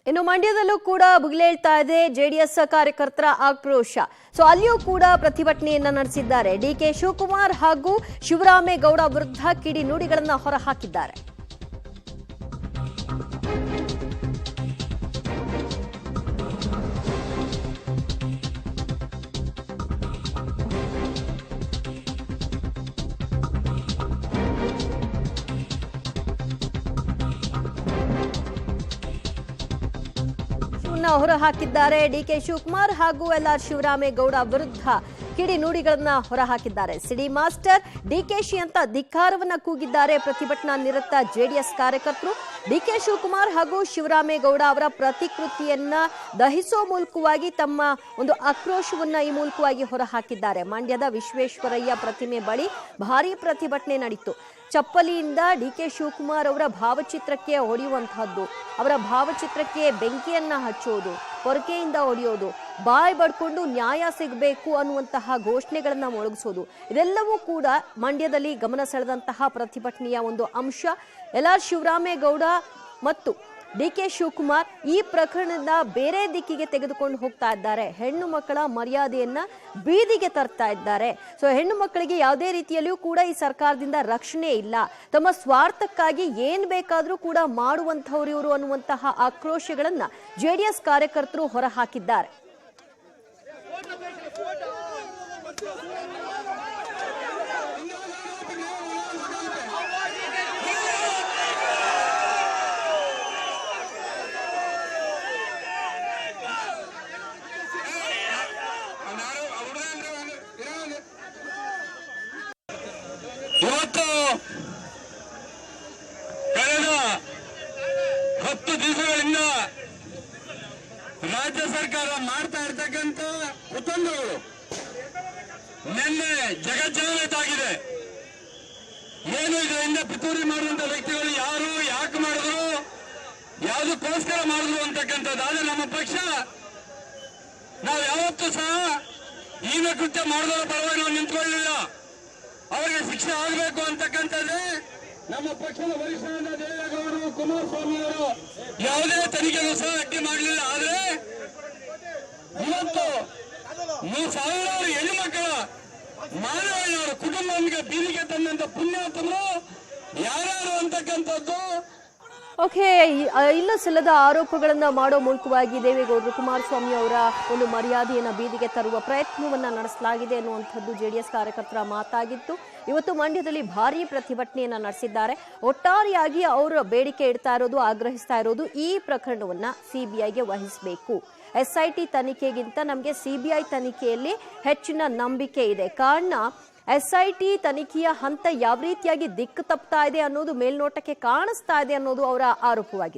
ಇನ್ನು ಮಂಡ್ಯದಲ್ಲೂ ಕೂಡ ಭುಗಿಲೇಳ್ತಾ ಇದೆ ಜೆಡಿಎಸ್ ಕಾರ್ಯಕರ್ತರ ಆಕ್ರೋಶ. ಅಲ್ಲಿಯೂ ಕೂಡ ಪ್ರತಿಭಟನೆಯನ್ನ ನಡೆಸಿದ್ದಾರೆ. ಡಿಕೆ ಶಿವಕುಮಾರ್ ಹಾಗೂ ಶಿವರಾಮೇಗೌಡ ವಿರುದ್ಧ ಕಿಡಿ ನುಡಿಗಳನ್ನ ಹೊರಹಾಕಿದ್ದಾರೆ. ಹೊರಹಾಕಿದ್ದಾರೆ. ಡಿಕೆ ಶಿವಕುಮಾರ್ ಹಾಗೂ ಎಲ್ಆರ್ ಶಿವರಾಮೇಗೌಡ ವಿರುದ್ಧ ಕಿಡಿ ನುಡಿಗಳನ್ನ ಹೊರಹಾಕಿದ್ದಾರೆ. ಸಿಡಿ ಮಾಸ್ಟರ್ ಡಿಕೆಶಿ ಅಂತ ಧಿಕ್ಕಾರವನ್ನ ಕೂಗಿದ್ದಾರೆ ಪ್ರತಿಭಟನಾ ನಿರತ ಜೆಡಿಎಸ್ ಕಾರ್ಯಕರ್ತರು. ಡಿಕೆ ಶಿವಕುಮಾರ್ ಹಾಗೂ ಶಿವರಾಮೇಗೌಡ ಅವರ ಪ್ರತಿಕೃತಿಯನ್ನ ದಹಿಸೋ ಮೂಲಕವಾಗಿ ತಮ್ಮ ಒಂದು ಆಕ್ರೋಶವನ್ನ ಈ ಮೂಲಕವಾಗಿ ಹೊರಹಾಕಿದ್ದಾರೆ. ಮಂಡ್ಯದ ವಿಶ್ವೇಶ್ವರಯ್ಯ ಪ್ರತಿಮೆ ಬಳಿ ಭಾರೀ ಪ್ರತಿಭಟನೆ ನಡೆಯಿತು. ಚಪ್ಪಲಿಯಿಂದ ಡಿಕೆ ಶಿವಕುಮಾರ್ ಅವರ ಭಾವಚಿತ್ರಕ್ಕೆ ಹೊಡೆಯುವಂತಹದ್ದು, ಅವರ ಭಾವಚಿತ್ರಕ್ಕೆ ಬೆಂಕಿಯನ್ನ ಹಚ್ಚೋದು, ಪೊರಕೆಯಿಂದ ಹೊಡೆಯೋದು, ಬಾಯ್ ಬಡ್ಕೊಂಡು ನ್ಯಾಯ ಸಿಗಬೇಕು ಅನ್ನುವಂತಹ ಘೋಷಣೆಗಳನ್ನ ಮೊಳಗಿಸೋದು, ಇದೆಲ್ಲವೂ ಕೂಡ ಮಂಡ್ಯದಲ್ಲಿ ಗಮನ ಸೆಳೆದಂತಹ ಪ್ರತಿಭಟನೆಯ ಒಂದು ಅಂಶ. ಎಲ್ಆರ್ ಶಿವರಾಮೇಗೌಡ ಮತ್ತು ಡಿಕೆ ಶಿವಕುಮಾರ್ ಈ ಪ್ರಕರಣದ ಬೇರೆ ದಿಕ್ಕಿಗೆ ತೆಗೆದುಕೊಂಡು ಹೋಗ್ತಾ ಇದ್ದಾರೆ. ಹೆಣ್ಣು ಮಕ್ಕಳ ಮರ್ಯಾದೆಯನ್ನ ಬೀದಿಗೆ ತರ್ತಾ ಇದ್ದಾರೆ. ಹೆಣ್ಣು ಮಕ್ಕಳಿಗೆ ಯಾವುದೇ ರೀತಿಯಲ್ಲಿಯೂ ಕೂಡ ಈ ಸರ್ಕಾರದಿಂದ ರಕ್ಷಣೆ ಇಲ್ಲ, ತಮ್ಮ ಸ್ವಾರ್ಥಕ್ಕಾಗಿ ಏನ್ ಬೇಕಾದ್ರೂ ಕೂಡ ಮಾಡುವಂತಹವ್ರು ಇವರು ಅನ್ನುವಂತಹ ಆಕ್ರೋಶಗಳನ್ನ ಜೆಡಿಎಸ್ ಕಾರ್ಯಕರ್ತರು ಹೊರಹಾಕಿದ್ದಾರೆ. ಇವತ್ತು ಕಳೆದ 10 ದಿವಸಗಳಿಂದ ರಾಜ್ಯ ಸರ್ಕಾರ ಮಾಡ್ತಾ ಇರ್ತಕ್ಕಂಥ ಕುತಂತ್ರಗಳು ನಿನ್ನೆ ಜಗಜ್ಜಾಲತಾಗಿದೆ. ಏನು ಇದರಿಂದ ಪಿತೂರಿ ಮಾಡುವಂತ ವ್ಯಕ್ತಿಗಳು ಯಾರು, ಯಾಕೆ ಮಾಡಿದ್ರು, ಯಾವುದಕ್ಕೋಸ್ಕರ ಮಾಡಿದ್ರು ಅಂತಕ್ಕಂಥದ್ದಾದ್ರೆ ನಮ್ಮ ಪಕ್ಷ ನಾವು ಯಾವತ್ತೂ ಸಹ ಹೀನ ಕೃತ್ಯ ಮಾಡಿದವರ ಪರವಾಗಿ ನಾವು ನಿಂತ್ಕೊಳ್ಳಲಿಲ್ಲ. ಅವರಿಗೆ ಶಿಕ್ಷೆ ಆಗಬೇಕು ಅಂತಕ್ಕಂಥದ್ದೇ ನಮ್ಮ ಪಕ್ಷದ ವರಿಷ್ಠರಾದ ದೇವೇಗೌಡರು, ಕುಮಾರಸ್ವಾಮಿ ಅವರು ಯಾವುದೇ ತನಿಖೆಗೂ ಸಹ ಅಡ್ಡಿ ಮಾಡಲಿಲ್ಲ. ಆದ್ರೆ ಇವತ್ತು ಸಾವಿರಾರು ಹೆಣ್ಣು ಮಕ್ಕಳ ಮಾನವೀಯರ ಕುಟುಂಬಕ್ಕೆ ಬೀದಿಗೆ ತಂದಂತ ಪುಣ್ಯಾತ್ಮರು ಯಾರ್ಯಾರು ಅಂತಕ್ಕಂಥದ್ದು. ಇಲ್ಲ ಸಲ್ಲದ ಆರೋಪಗಳನ್ನ ಮಾಡೋ ಮೂಲಕವಾಗಿ ದೇವೇಗೌಡರು, ಕುಮಾರಸ್ವಾಮಿ ಅವರ ಒಂದು ಮರ್ಯಾದೆಯನ್ನ ಬೀದಿಗೆ ತರುವ ಪ್ರಯತ್ನವನ್ನ ನಡೆಸಲಾಗಿದೆ ಅನ್ನುವಂಥದ್ದು ಜೆಡಿಎಸ್ ಕಾರ್ಯಕರ್ತರ ಮಾತಾಗಿತ್ತು. ಇವತ್ತು ಮಂಡ್ಯದಲ್ಲಿ ಭಾರೀ ಪ್ರತಿಭಟನೆಯನ್ನ ನಡೆಸಿದ್ದಾರೆ. ಒಟ್ಟಾರೆಯಾಗಿ ಅವರು ಬೇಡಿಕೆ ಇಡ್ತಾ ಇರೋದು, ಆಗ್ರಹಿಸ್ತಾ ಇರೋದು ಈ ಪ್ರಕರಣವನ್ನ ಸಿಬಿಐಗೆ ವಹಿಸಬೇಕು. ಎಸ್ಐಟಿ ತನಿಖೆಗಿಂತ ನಮಗೆ ಸಿಬಿಐ ತನಿಖೆಯಲ್ಲಿ ಹೆಚ್ಚಿನ ನಂಬಿಕೆ ಇದೆ. ಕಾರಣ ಎಸ್ಐಟಿ ತನಿಖೆಯ ಹಂತ ಯಾವ ರೀತಿಯಾಗಿ ದಿಕ್ಕು ತಪ್ತಾ ಇದೆ ಅನ್ನೋದು ಮೇಲ್ನೋಟಕ್ಕೆ ಕಾಣಿಸ್ತಾ ಇದೆ ಅನ್ನೋದು ಅವರ ಆರೋಪವಾಗಿದೆ.